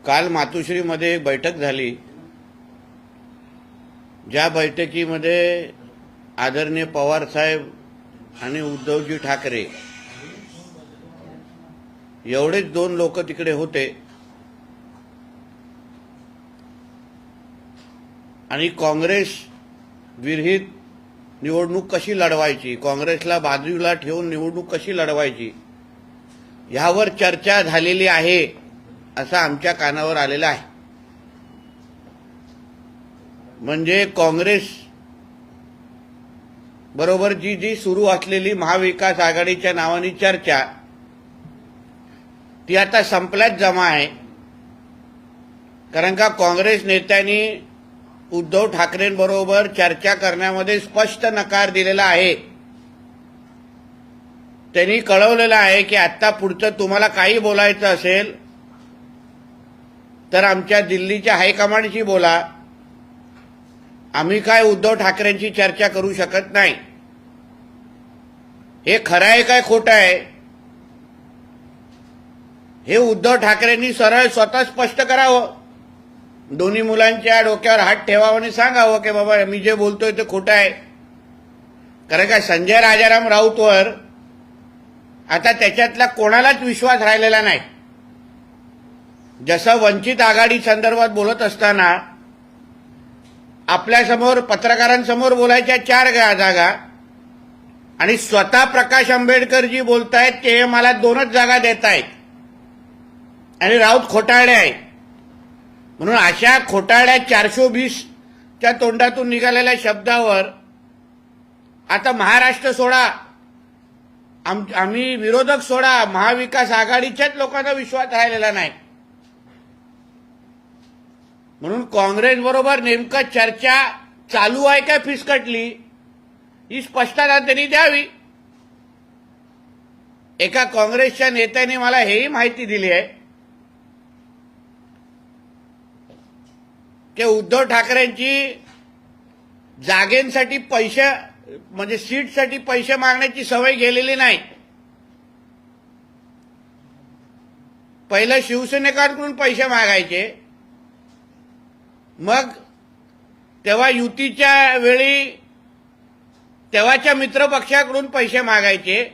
काल मातोश्रीमध्ये एक बैठक झाली. ज्या बैठकीमध्ये आदरणीय पवार साहेब आणि उद्धवजी ठाकरे एवढेच दोन लोक तिकडे होते आणि काँग्रेस विरहित निवडणूक कशी लढवायची, काँग्रेसला बाजूला ठेवून निवडणूक कशी लढवायची यावर चर्चा झालेली आहे असं आमच्या कानावर आलेलं आहे. म्हणजे काँग्रेस बरोबर जी सुरू असलेली महाविकास आघाडीच्या नावाने चर्चा ती आता संपल्यात जमा आहे. कारण का काँग्रेस नेत्यांनी उद्धव ठाकरेंबरोबर चर्चा करण्यामध्ये स्पष्ट नकार दिलेला आहे. त्यांनी कळवलेलं आहे की आता पुढचं तुम्हाला काही बोलायचं असेल तर आमच्या दिल्लीच्या हायकमांडशी बोला, आम्ही काय उद्धव ठाकरेंची चर्चा करू शकत नाही. हे खरं आहे काय खोटं आहे हे उद्धव ठाकरेंनी सरळ स्वतः स्पष्ट करावं. दोन्ही मुलांच्या डोक्यावर हात ठेवावं आणि सांगावं की बाबा मी जे बोलतोय ते खोटं आहे. कारण का संजय राजाराम राऊतवर आता त्याच्यातला कोणालाच विश्वास राहिलेला नाही. जसं वंचित आघाडी संदर्भात बोलत असताना आपल्यासमोर पत्रकारांसमोर बोलायच्या 4 जागा आणि स्वतः प्रकाश आंबेडकर जी बोलतायत ते मला 2च जागा देत आहेत आणि राऊत खोटारडे आहेत. म्हणून अशा खोटारड्या 420च्या तोंडातून निघालेल्या शब्दावर आता महाराष्ट्र सोडा, आम्ही विरोधक सोडा, महाविकास आघाडीच्याच लोकांना विश्वास राहिलेला नाही. म्हणून काँग्रेस बरोबर नेमकं चर्चा चालू आहे काय फिसकटली ही स्पष्टता त्यांनी द्यावी. एका काँग्रेसच्या नेत्याने मला हेही माहिती दिली आहे की उद्धव ठाकरेंची जागेंसाठी पैसे म्हणजे सीटसाठी पैसे मागण्याची सवय गेलेली नाही. पहिलं शिवसेनेकडून पैसे मागायचे, मग तेव्हा युतीच्या वेळी तेव्हाच्या मित्रपक्षाकडून पैसे मागायचे.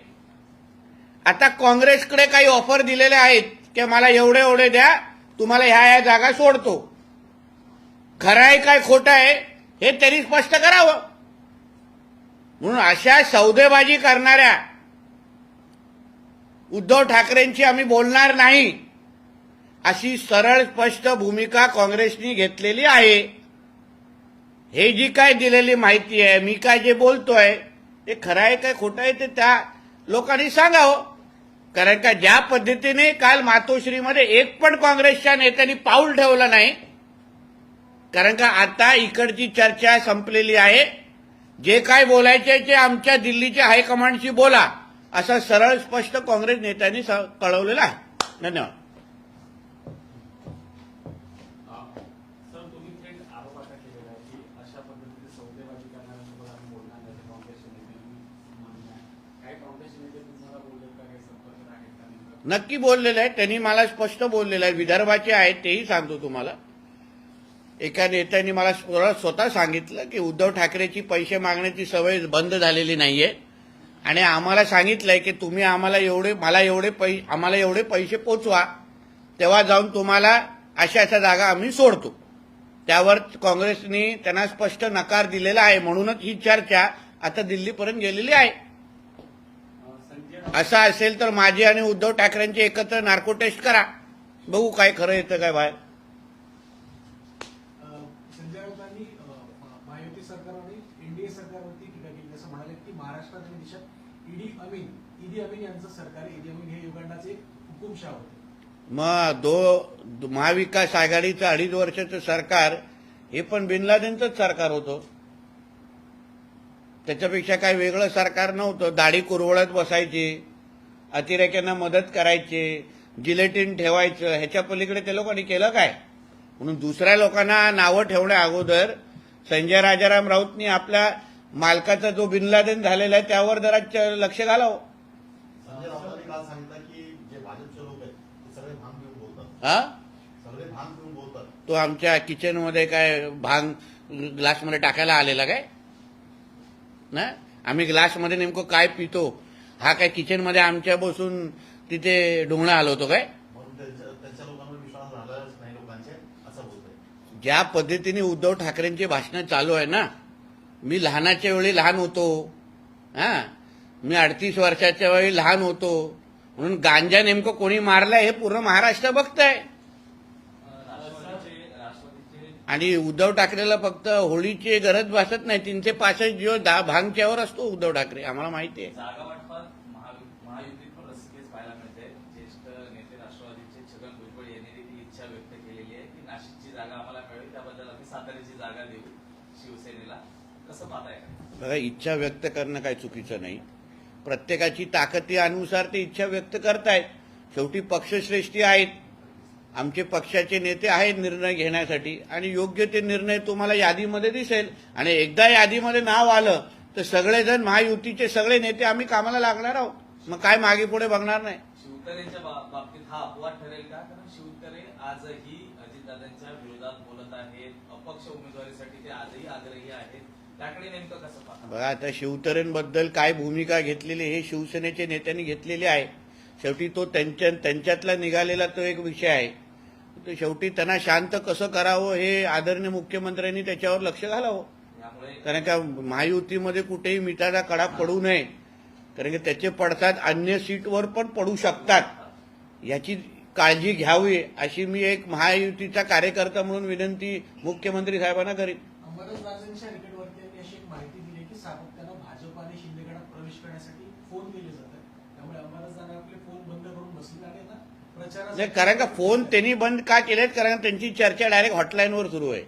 आता काँग्रेसकडे काही ऑफर दिलेले आहेत की मला एवढे एवढे द्या, तुम्हाला ह्या जागा सोडतो. खरं आहे काय खोटं आहे हे त्यांनी स्पष्ट करावं. म्हणून अशा सौदेबाजी करणाऱ्या उद्धव ठाकरेंची आम्ही बोलणार नाही अशी सरळ स्पष्ट भूमिका काँग्रेसने घेतलेली आहे. हे जी काय दिलेली माहिती आहे, मी काय जे बोलतोय ते खरं आहे काय खोटं आहे ते त्या लोकांनी सांगावं. कारण का ज्या पद्धतीने काल मातोश्रीमध्ये एक पण काँग्रेसच्या नेत्यांनी पाऊल ठेवलं नाही. कारण का आता इकडची चर्चा संपलेली आहे. जे काय बोलायचे ते आमच्या दिल्लीच्या हायकमांडशी बोला असं सरळ स्पष्ट काँग्रेस नेत्यांनी कळवलेलं आहे. धन्यवाद. नक्की बोललेलं आहे त्यांनी, मला स्पष्ट बोललेलं आहे. विदर्भाचे आहेत तेही सांगतो तुम्हाला. एका नेत्यांनी मला स्वतः सांगितलं की उद्धव ठाकरेची पैसे मागण्याची सवय बंद झालेली नाहीये आणि आम्हाला सांगितलंय की तुम्ही आम्हाला एवढे पैसे पोचवा, तेव्हा जाऊन तुम्हाला अशा जागा आम्ही सोडतो. त्यावर काँग्रेसने त्यांना स्पष्ट नकार दिलेला आहे. म्हणूनच ही चर्चा आता दिल्लीपर्यंत गेलेली आहे. असं असेल तर माझी आणि उद्धव ठाकरेंची एकत्र नार्को टेस्ट करा, बघू काय खरं येतं काय बाहेर. संजय राऊतांनी महायुती सरकार आणि एनडीए सरकारवरती टीका केली. असं म्हणाले की महाराष्ट्रात आणि देशात ईदी अमीन यांचं सरकार, ईदी अमीन हे युगांडाचे हुकुमशाह होते. मग महाविकास आघाडीचं 2.5 वर्षाचं सरकार हे पण बिन लादेनचंच सरकार होतं. त्याच्यापेक्षा काही वेगळं सरकार नव्हतं. दाढी कुरवळत बसायची, अतिरेक्यांना मदत करायची, जिलेटिन ठेवायचं, ह्याच्या पलीकडे ते लोकांनी केलं काय. म्हणून दुसऱ्या लोकांना नावं ठेवण्या अगोदर संजय राजाराम राऊतनी आपल्या मालकाचा जो बिन लादेन झालेला आहे त्यावर जरा लक्ष घालावं. संजय राऊतांनी काल सांगितलं की जे भाजपचे लोक आहेत ते सगळे भांग पिऊन बोलतात. हा सगळे भांग पिऊन बोलतात. तो आमच्या किचनमध्ये काय भांग ग्लासमध्ये टाकायला आलेला काय ना? आम्ही ग्लासमध्ये नेमकं काय पितो हा काय किचनमध्ये आमच्या बसून तिथे ढुंगणं हलवतो काय? म्हणून त्यांच्या लोकांवर विश्वास झालाच नाही लोकांचे, असं बोलतोय. ज्या पद्धतीने उद्धव ठाकरेंची भाषणं चालू आहे ना, मी लहानाच्या वेळी लहान होतो, मी 38 वर्षाच्या वेळी लहान होतो, म्हणून गांजा नेमकं कोणी मारलाय हे पूर्ण महाराष्ट्र बघतंय. आणि उद्धव ठाकरेला फक्त होळीची गरज भासत नाही. 365 दिवस भांगच्यावर असतो उद्धव ठाकरे, आम्हाला माहिती आहे. जागा वाटपात महायुतीत पण रस्सीखेच पाहायला मिळते. ज्येष्ठ नेते राष्ट्रवादीचे छगन भुजबळ यांनी देखील इच्छा व्यक्त केलेली आहे की नाशिकची जागा आम्हाला मिळेल, त्याबद्दल आम्ही साताऱ्याची जागा देऊ शिवसेनेला. कसं पाहताय? बघा, इच्छा व्यक्त करणं काही चुकीचं नाही. प्रत्येकाची ताकदीनुसार ते इच्छा व्यक्त करतायत. शेवटी पक्षश्रेष्ठी आहेत, आमचे पक्षाचे नेते आहेत निर्णय घेण्यासाठी, आणि योग्य ते निर्णय तुम्हाला यादीमध्ये दिसेल. आणि एकदा यादीमध्ये नाव आलं तर सगळेजण महायुतीचे सगळे नेते आम्ही कामाला लागणार आहोत. मग काय मागे पुढे बघणार नाही. शिवतरेंच्या बाबतीत हा अपवाद ठरेल का? कारण शिवतरे आजही अजितदादांच्या विरोधात बोलत आहेत, अपक्ष उमेदवारीसाठी ते आजही आग्रही आहेत. त्याकडे नेमकं कसं पाहता? बघा, आता शिवतरेंबद्दल काय भूमिका घेतलेली हे शिवसेनेच्या नेत्यांनी घेतलेली आहे. शेवटी तो त्यांच्यातला निघालेला तो एक विषय आहे. तर शेवटी त्यांना शांत कसं करावं हे आदरणीय मुख्यमंत्र्यांनी त्याच्यावर लक्ष घालावं. त्यामुळे कारण का महायुतीमध्ये कुठेही मिठाचा कडा पडू नये, कारण की त्याचे पडसाद अन्य सीटवर पण पडू शकतात, याची काळजी घ्यावी अशी मी एक महायुतीचा कार्यकर्ता म्हणून विनंती मुख्यमंत्री साहेबांना करीन. अंबादासराजांच्या रिकेटवरती त्यांनी अशी एक माहिती दिली की सातत्यानं भाजप आणि शिंदे गटात प्रवेश करण्यासाठी फोन केले जातात. त्यामुळे अंबादासराजांना आपले फोन बंद करून बसले आणि आता प्रचारासाठी नाही, कारण का फोन त्यांनी बंद का केलेत? कारण त्यांची चर्चा डायरेक्ट हॉटलाईनवर सुरू आहे.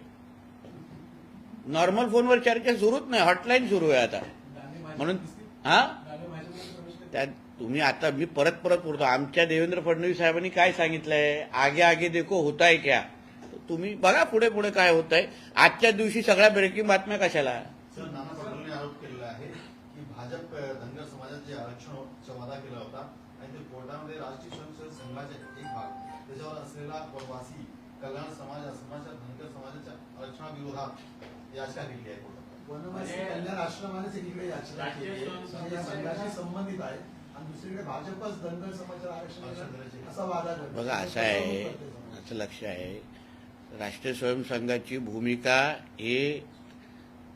नॉर्मल फोनवर चर्चा सुरूच नाही, हॉटलाईन सुरू आहे आता. दानवे भाजप म्हणून दिसतील. हा दानवे भाजपमध्ये प्रवेश करतील. त्या तुम्ही आता मी परत बोलतो, आमच्या देवेंद्र फडणवीस साहेबांनी काय सांगितलंय, आगे आगे देखो होताय क्या. तुम्ही बघा पुढे पुढे काय होत आहे. आजच्या दिवशी सगळ्या ब्रेकिंग बातम्या कशाला? सर, नाना पटोलेंनी आरोप केलेला आहे की भाजप धनगर समाजात जे आरक्षणाचा वादा केला होता आणि ते कोर्टामध्ये राष्ट्रीय स्वयंसेवक संघाचे एक भाग त्याच्यावर असलेला वनवासी कल्याण समाज असमाच्या धनगर समाजाच्या आरक्षणाविरोधात याचिका केली आहे कोर्टात. वनवासी कल्याण आश्रमानेच एकीकडे याचिका केली आहे, म्हणजे या संघाशी संबंधित आहे, आणि दुसरीकडे भाजपच धनगर समाजाला आरक्षण देईल असा वादा करते. बघा, असं आहे, असं लक्ष आहे, राष्ट्रीय स्वयंसंघाची भूमिका हे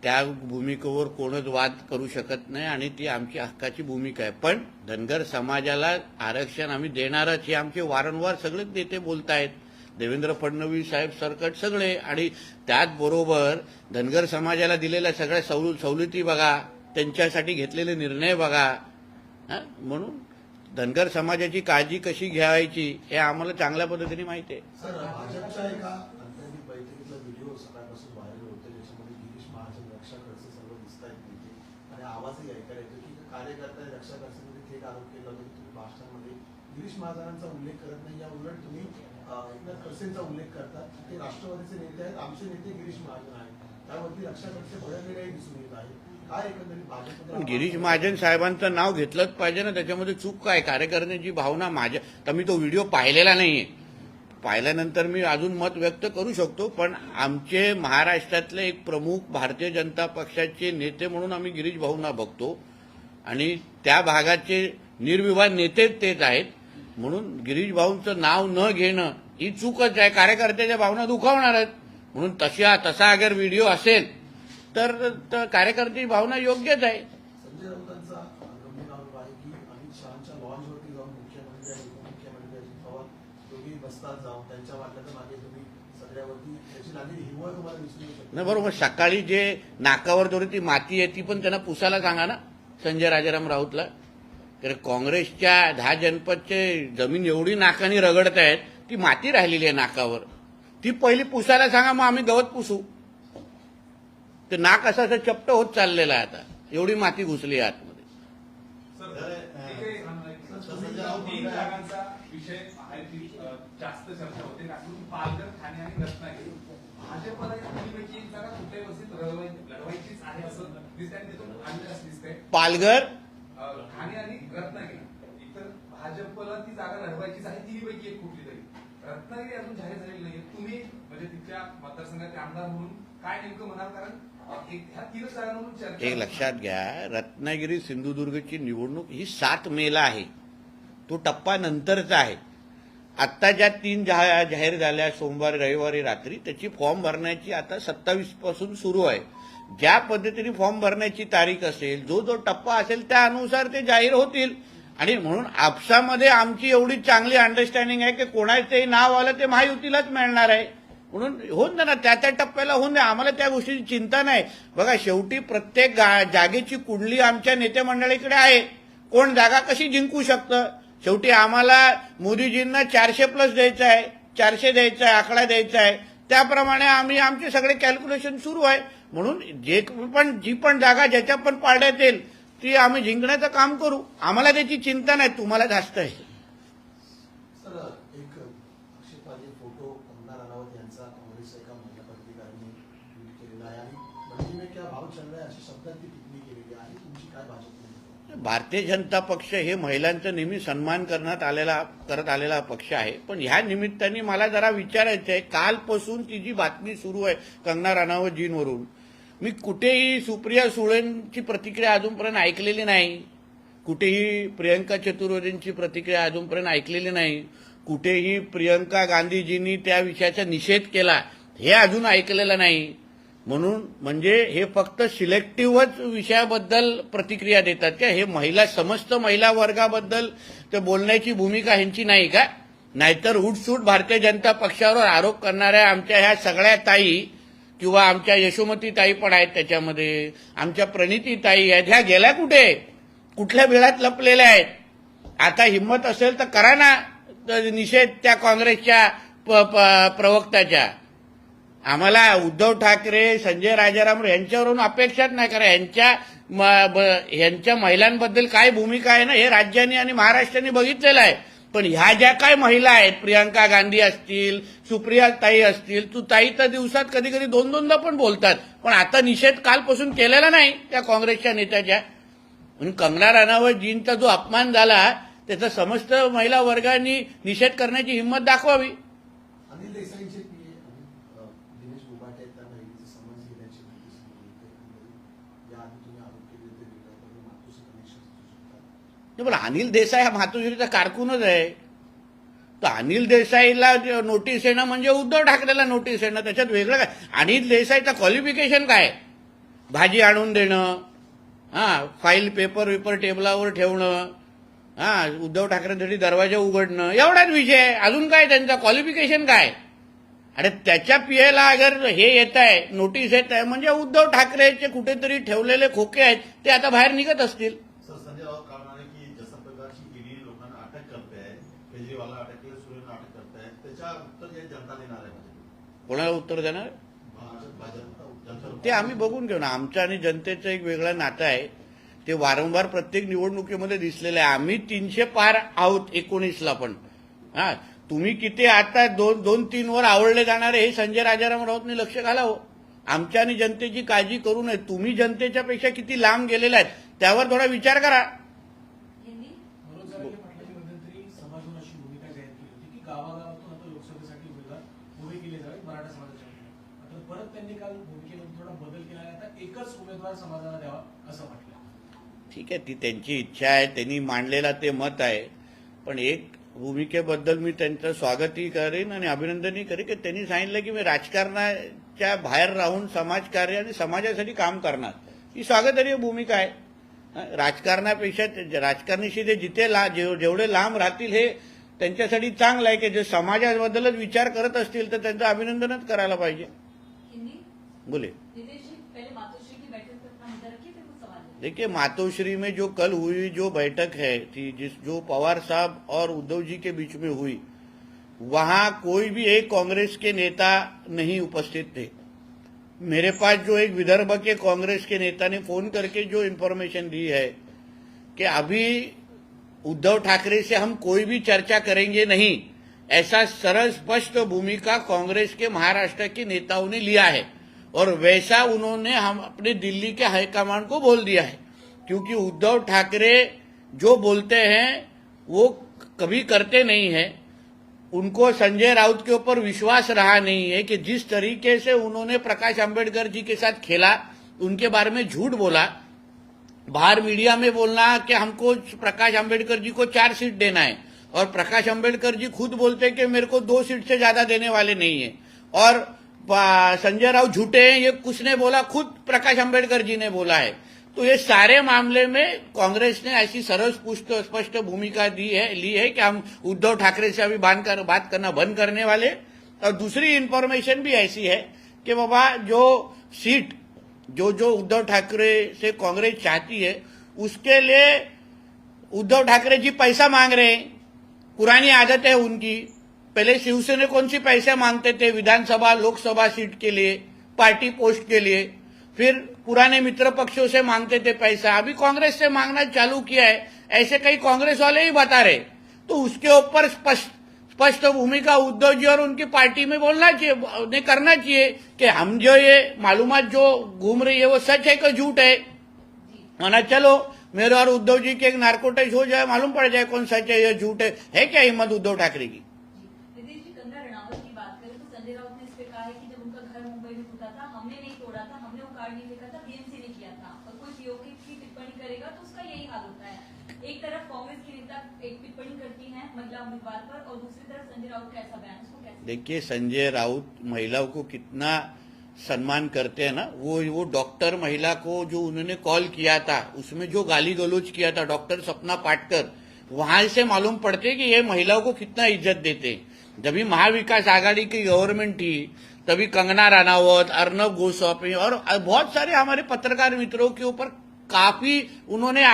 त्या भूमिकेवर कोणच वाद करू शकत नाही, आणि ती आमची हक्काची भूमिका आहे. पण धनगर समाजाला आरक्षण आम्ही देणारच हे आमचे वारंवार सगळेच नेते बोलतायत, देवेंद्र फडणवीस साहेब सरकट सगळे. आणि त्याचबरोबर धनगर समाजाला दिलेल्या सगळ्या सवलती बघा, त्यांच्यासाठी घेतलेले निर्णय बघा. म्हणून धनगर समाजाची काळजी कशी घ्यायची हे आम्हाला चांगल्या पद्धतीने माहिती आहे. सर, भाजपच्या एका अंतर्गत बैठकीतला व्हिडिओ सकाळपासून व्हायरल होतो, ज्याच्यामध्ये गिरीश महाजन रक्षा खडसे सर्व दिसत आहेत तिथे, आणि आवाजही ऐकायला येतो की कार्यकर्ता रक्षा खडसेमध्ये थेट आरोप केला होता की तुम्ही भाषणामध्ये गिरीश महाजनांचा उल्लेख करत नाही, या उलट तुम्ही एकनाथ खडसेंचा उल्लेख करतात. ते राष्ट्रवादीचे नेते आहेत, आमचे नेते गिरीश महाजन आहेत, त्यावरती रक्षा खडसे भडकलेलेही दिसून येत आहे. काय एकंदरीत भाजप गिरीश महाजन साहेबांचं नाव घेतलंच पाहिजे ना, त्याच्यामध्ये चूक काय? कार्यकर्त्यांची भावना माझ्या, तर मी तो व्हिडिओ पाहिलेला नाहीये, पाहिल्यानंतर मी अजून मत व्यक्त करू शकतो. पण आमचे महाराष्ट्रातले एक प्रमुख भारतीय जनता पक्षाचे नेते म्हणून आम्ही गिरीश भाऊंना बघतो, आणि त्या भागाचे निर्विवाद नेतेच तेच आहेत. म्हणून गिरीश भाऊंचं नाव न घेणं ही चूकच आहे, कार्यकर्त्याच्या भावना दुखावणार आहेत. म्हणून तसा अगर व्हिडिओ असेल तर कार्यकर्त्याची भावना योग्यच आहे. संजय राऊतांचा गंभीर आरोप आहे की अमित शहाच्या लॉन्चवरती जाऊन मुख्यमंत्री आणि उपमुख्यमंत्री अजित पवार दोघे बसतात जाऊन त्यांच्या वाटल्याच्या मागे तुम्ही सगळ्यावरती त्याची लागलेली हिरवळ तुम्हाला दिसून येऊ शकते. नाही, बरोबर. सकाळी जे नाकावर दोरी ती माती आहे ती पण त्यांना पुसायला सांगा ना संजय राजाराम राऊतला. कारण काँग्रेसच्या 10 जनपदचे जमीन एवढी नाकाने रगडत आहेत, ती माती राहिलेली आहे नाकावर, ती पहिली पुसायला सांगा, मग आम्ही गवत पुसू. ते नाक असं चपट होत चाललेलं आहे आता, एवढी माती घुसली आहे आतमध्ये. तीन जागांचा विषय आहे की जास्त चर्चा होते, कारण पालघर, ठाणे आणि रत्नागिरी भाजपला तीनपैकी एक जागा कुठल्याही वस्तीत लढवायचीच आहे असं दिसतंय, तिथून आलेलं असं दिसतंय. पालघर, ठाणे आणि रत्नागिरी, इतर भाजपला ती जागा लढवायचीच आहे, तिन्हीपैकी एक कुठली तरी. रत्नागिरी अजून जाहीर झालेली नाहीये. तुम्ही म्हणजे तिथल्या मतदारसंघाचे आमदार म्हणून काय नेमकं म्हणाल? कारण ह्या 3 जागांवरून चर्चा एक लक्षात घ्या, रत्नागिरी सिंधुदुर्गची निवडणूक ही 7 मेला आहे. तो टप्पा नंतरचा आहे. आत्ता ज्या 3 जाहीर झाल्या सोमवारी रविवारी रात्री, त्याची फॉर्म भरण्याची आता 27 पासून सुरू आहे. ज्या पद्धतीने फॉर्म भरण्याची तारीख असेल, जो जो टप्पा असेल त्यानुसार ते जाहीर होतील. आणि म्हणून आपसामध्ये आमची एवढी चांगली अंडरस्टँडिंग आहे की कोणाचंही नाव आलं ते महायुतीलाच मिळणार आहे. म्हणून होऊन द्या ना, त्या त्या टप्प्याला होऊन द्या. आम्हाला त्या गोष्टीची चिंता नाही. बघा, शेवटी प्रत्येक जागेची कुंडली आमच्या नेते मंडळीकडे आहे. कोण जागा कशी जिंकू शकतं. शेवटी आम्हाला मोदीजींना 400+ द्यायचं आहे, 400 द्यायचं आहे, आकडा द्यायचा आहे. त्याप्रमाणे आम्ही आमचे सगळे कॅल्क्युलेशन सुरू आहे. म्हणून जी पण जागा ज्याच्या पण पारड्यात येईल ती आम्ही जिंकण्याचं काम करू. आम्हाला त्याची चिंता नाही, तुम्हाला जास्त आहे. सर, एक आक्षेपार्ह फोटो कंगना राणावत यांचा काँग्रेसच्या एका महिला पत्रकारांनी ट्विट केलेला आहे आणि मंडी में क्या भाव चल रहा है अशा शब्दात ती टिप्पणी केलेली आहे. तुमची काय भाजप? भारतीय जनता पक्ष हे महिलांचा नेहमी सन्मान करत आलेला पक्ष आहे. पण ह्या निमित्ताने मला जरा विचारायचं आहे, कालपासून ती जी बातमी सुरू आहे कंगना राणावतजींवरून, मी कुठेही सुप्रिया सुळेंची प्रतिक्रिया अजूनपर्यंत ऐकलेली नाही. कुठेही प्रियंका चतुर्वेदींची प्रतिक्रिया अजूनपर्यंत ऐकलेली नाही. कुठेही प्रियंका गांधीजींनी त्या विषयाचा निषेध केला हे अजून ऐकलेलं नाही. म्हणून म्हणजे हे फक्त सिलेक्टिव्हच विषयाबद्दल प्रतिक्रिया देतात का? हे समस्त महिला वर्गाबद्दल ते बोलण्याची भूमिका ह्यांची नाही का? नाहीतर उठसूट भारतीय जनता पक्षावर आरोप करणाऱ्या आमच्या ह्या सगळ्या ताई किंवा आमच्या यशोमती ताई पण आहेत त्याच्यामध्ये, आमच्या प्रणिती ताई आहेत, ह्या गेल्या कुठे? कुठल्या बिळात लपलेल्या आहेत? आता हिंमत असेल तर करा ना निषेध त्या काँग्रेसच्या प्रवक्त्याच्या. आम्हाला उद्धव ठाकरे, संजय राजाराम यांच्यावरून अपेक्षाच नाही करा. ह्यांच्या महिलांबद्दल काय भूमिका आहे ना, हे राज्याने आणि महाराष्ट्राने बघितलेलं आहे. पण ह्या ज्या काय महिला आहेत, प्रियंका गांधी असतील, सुप्रिया ताई असतील, तू ताई तर दिवसात कधी कधी 2-2दा पण बोलतात. पण आता निषेध कालपासून केलेला नाही त्या काँग्रेसच्या नेत्याच्या. म्हणून कंगना राणावतजींचा जो अपमान झाला त्याचा समस्त महिला वर्गाने निषेध करण्याची हिंमत दाखवावी. अनिल देसाईंचे पीए दिनेश बुबाटे त्या महिलेचं समज घेण्याची माहिती समोर येते. याआधी तुम्ही आरोप केले होते वेगळ्या मातोश्री कनेक्शन असू शकतात. पण अनिल देसाई हा मातोश्रीचा कारकूनच आहे. तर अनिल देसाईला नोटीस येणं म्हणजे उद्धव ठाकरेला नोटीस येणं, त्याच्यात वेगळं काय? अनिल देसाईचं क्वालिफिकेशन काय? भाजी आणून देणं, फाईल पेपर टेबलावर ठेवणं, उद्धव ठाकरेंसाठी दरवाजा उघडणं, एवढाच विषय आहे. अजून काय त्यांचा क्वालिफिकेशन काय? अरे त्याच्या पीएला अगर हे येत आहे, नोटीस येत आहे, म्हणजे उद्धव ठाकरेचे कुठेतरी ठेवलेले खोके आहेत ते आता बाहेर निघत असतील. सर, संजय राऊत कारण की जसं प्रकारची ईडी लोकांना अटक करते आहे, केजरीवालला अटक केलं, सुरेंना अटक करते आहे, त्याच्या उत्तर हे जनता देणार आहे. कोणाला उत्तर देणार? भाजप ते आम्ही बघून घेऊ ना. आमचं आणि जनतेचं एक वेगळं नातं आहे. ते वारंवार प्रत्येक निवडणुकीमध्ये दिसलेलं आहे. आम्ही 300 पार आहोत 19ला पण. तुम्ही किती आता 2-3 वर आवडले जाणारे हे संजय राजाराम राऊतनी लक्ष घालावं. आमच्या आणि जनतेची काळजी करू नये. तुम्ही जनतेच्या पेक्षा किती लांब गेलेला आहेत त्यावर थोडा विचार करा. मनोज जरांगे पाटलांनी मध्यंतरी समाजातून अशी भूमिका जाहीर केली होती की गावागावातून आता लोकसभेसाठी उमेदवार उभे केले जावे मराठा समाजाच्या वतीने. मात्र परत त्यांनी काल भूमिकेमध्ये थोडा बदल केला आहे. आता एकच उमेदवार समाजाला द्यावा असं म्हटलं. ठीक आहे, ती त्यांची इच्छा आहे, त्यांनी मांडलेला ते मत आहे. पण एक भूमिकेबद्दल मी त्यांचं स्वागतही करेन आणि अभिनंदनही करेन की त्यांनी सांगितलं की मी राजकारणाच्या बाहेर राहून समाजकार्य आणि समाजासाठी काम करणार. ही स्वागतार्ह भूमिका आहे. राजकारणापेक्षा राजकारणाशी ते जेवढे लांब राहतील हे त्यांच्यासाठी चांगलं आहे. की जे समाजाबद्दलच विचार करत असतील तर त्यांचं अभिनंदनच करायला पाहिजे. बोले देखिए, मातोश्री में जो कल हुई जो बैठक है जो पवार साहब और उद्धव जी के बीच में हुई, वहां कोई भी एक कांग्रेस के नेता नहीं उपस्थित थे. मेरे पास जो एक विदर्भ के कांग्रेस के नेता ने फोन करके जो इन्फॉर्मेशन दी है कि अभी उद्धव ठाकरे से हम कोई भी चर्चा करेंगे नहीं, ऐसा सरल स्पष्ट भूमिका कांग्रेस के महाराष्ट्र के नेताओं ने लिया है. और वैसा उन्होंने हम अपने दिल्ली के हाईकमान को बोल दिया है. क्योंकि उद्धव ठाकरे जो बोलते हैं वो कभी करते नहीं है. उनको संजय राउत के ऊपर विश्वास रहा नहीं है कि जिस तरीके से उन्होंने प्रकाश अंबेडकर जी के साथ खेला, उनके बारे में झूठ बोला, बाहर मीडिया में बोलना कि हमको प्रकाश अंबेडकर जी को 4 सीट देना है, और प्रकाश अंबेडकर जी खुद बोलते हैं कि मेरे को 2 सीट से ज्यादा देने वाले नहीं है, और संजय राउत झूठे हैं, ये किसने बोला? खुद प्रकाश अंबेडकर जी ने बोला है। तो ये सारे मामले में कांग्रेस ने ऐसी सरल स्पष्ट भूमिका ली है कि हम उद्धव ठाकरे से अभी बात करना बंद करने वाले। और दूसरी इंफॉर्मेशन भी ऐसी है कि बाबा जो सीट जो उद्धव ठाकरे से कांग्रेस चाहती है, उसके लिए उद्धव ठाकरे जी पैसा मांग रहे हैं। पुरानी आदत है उनकी, पहले शिवसेना कौन सी पैसे मांगते थे विधानसभा लोकसभा सीट के लिए, पार्टी पोस्ट के लिए, फिर पुराने मित्र पक्षों से मांगते थे पैसा, अभी कांग्रेस से मांगना चालू किया है, ऐसे कई कांग्रेस वाले ही बता रहे। तो उसके ऊपर स्पष्ट भूमिका उद्धव जी और उनकी पार्टी में बोलना चाहिए, उन्हें करना चाहिए कि हम जो ये मालूमात जो घूम रही है वो सच है कि झूठ है। वरना चलो मेरे और उद्धव जी के एक नार्को टेस्ट हो जाए, मालूम पड़ जाए कौन सच है या झूठ है क्या हिम्मत उद्धव ठाकरे की? नितीश जी, कंगना रनावत की बात करें तो संजय राउत ने इस पे कहा है कि जब उनका घर मुंबई में टूटा था, हमने नहीं तोड़ा था, हमने उखाड़ नहीं फेंका था, बीएमसी ने किया था, और कोई पीओके की टिप्पणी करेगा तो उसका यही हाल होता है। एक तरफ कांग्रेस की नेता एक टिप्पणी करती है महिला उम्मीदवार पर, और दूसरी तरफ संजय राउत का ऐसा बयान, उसको कैसे? देखिए, संजय राउत महिलाओं को कितना सम्मान करते हैं ना। वो डॉक्टर महिला को जो उन्होंने कॉल किया था, उसमें जो गाली गलौज किया था डॉक्टर सपना पाटकर, वहां से मालूम पड़ते कि ये महिलाओं को कितना इज्जत देते हैं। जब भी महाविकास आघाड़ी की गवर्नमेंट थी, तभी कंगना रनावत, अर्नब गोस्वामी और बहुत सारे हमारे पत्रकार मित्रों के ऊपर काफी उन्होंने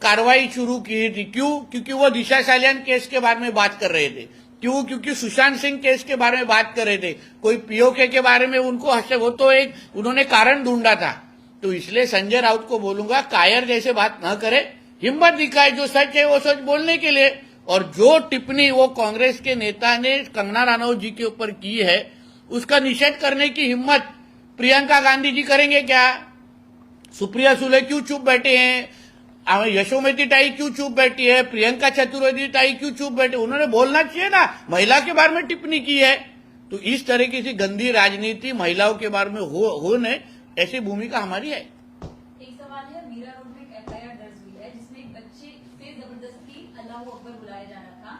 कार्रवाई शुरू की थी। क्यों? क्योंकि वो दिशा सालियान केस के बारे में बात कर रहे थे। क्यों? क्योंकि सुशांत सिंह केस के बारे में बात कर रहे थे। कोई पीओके के बारे में उनको वो तो एक उन्होंने कारण ढूंढा था। तो इसलिए संजय राउत को बोलूंगा, कायर जैसे बात न करे, हिम्मत दिखाए जो सच है वो सच बोलने के लिए। और जो टिप्पणी वो कांग्रेस के नेता ने कंगना रनावत जी के ऊपर की है, उसका निषेध करने की हिम्मत प्रियंका गांधी जी करेंगे क्या? सुप्रिया सुले क्यों चुप बैठे हैं? यशोमती ताई क्यों चुप बैठी है? प्रियंका चतुर्वेदी ताई क्यों चुप बैठे? उन्होंने बोलना चाहिए ना, महिला के बारे में टिप्पणी की है। तो इस तरह की गंदी राजनीति महिलाओं के बारे में होने ऐसी भूमिका हमारी है। एक सवाल है, मीरा रोड में एक एफआईआर दर्ज हुई है जिसमें एक बच्चे से जबरदस्ती अल्लाह अकबर बुलाया जा रहा था।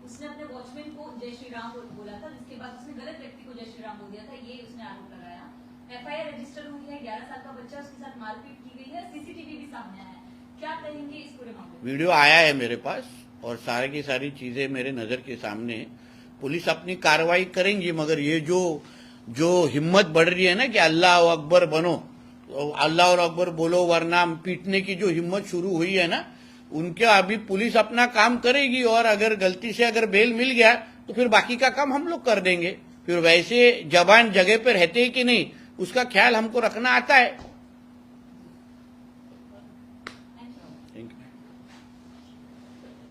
उसने अपने वॉचमैन को जय श्री राम बोला था, जिसके बाद उसने गलत व्यक्ति को जय श्री राम बोल दिया था, ये उसने आरोप लगाया। एफआईआर रजिस्टर हुई है, 11 साल का बच्चा, उसके साथ मारपीट की गई है, सीसीटीवी भी सामने आया है। क्या कहेंगे इस पूरे मामले में? वीडियो आया है मेरे पास और सारी की सारी चीजें मेरे नजर के सामने है। पुलिस अपनी कार्रवाई करेंगी, मगर ये जो हिम्मत बढ़ रही है ना कि अल्लाह अकबर बनो, अल्लाह अकबर बोलो वरना पीटने की जो हिम्मत शुरू हुई है ना, उनके अभी पुलिस अपना काम करेगी। और अगर गलती से अगर बेल मिल गया तो फिर बाकी का काम हम लोग कर देंगे। फिर वैसे जवान जगह पे रहते हैं कि नहीं, उसका ख्याल हमको रखना आता है।